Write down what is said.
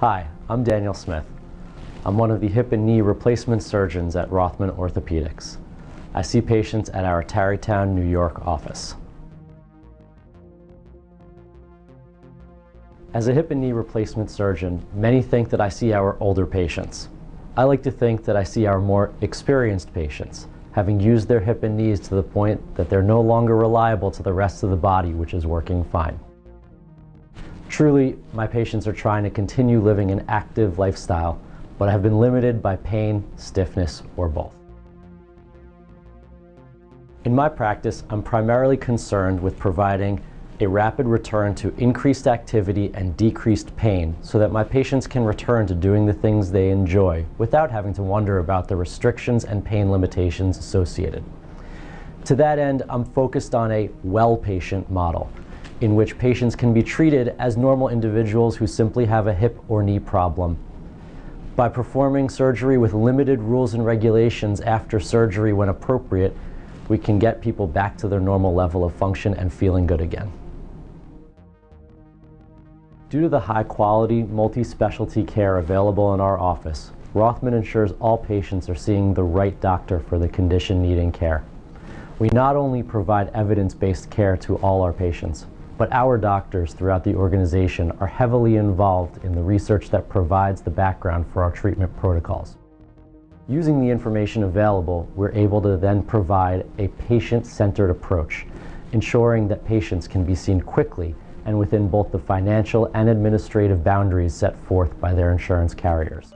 Hi, I'm Daniel Smith. I'm one of the hip and knee replacement surgeons at Rothman Orthopaedics. I see patients at our Tarrytown, New York office. As a hip and knee replacement surgeon, many think that I see our older patients. I like to think that I see our more experienced patients, having used their hip and knees to the point that they're no longer reliable to the rest of the body, which is working fine. Truly, my patients are trying to continue living an active lifestyle, but have been limited by pain, stiffness, or both. In my practice, I'm primarily concerned with providing a rapid return to increased activity and decreased pain so that my patients can return to doing the things they enjoy without having to wonder about the restrictions and pain limitations associated. To that end, I'm focused on a well patient model, in which patients can be treated as normal individuals who simply have a hip or knee problem. By performing surgery with limited rules and regulations after surgery when appropriate, we can get people back to their normal level of function and feeling good again. Due to the high-quality, multi-specialty care available in our office, Rothman ensures all patients are seeing the right doctor for the condition needing care. We not only provide evidence-based care to all our patients, but our doctors throughout the organization are heavily involved in the research that provides the background for our treatment protocols. Using the information available, we're able to then provide a patient-centered approach, ensuring that patients can be seen quickly and within both the financial and administrative boundaries set forth by their insurance carriers.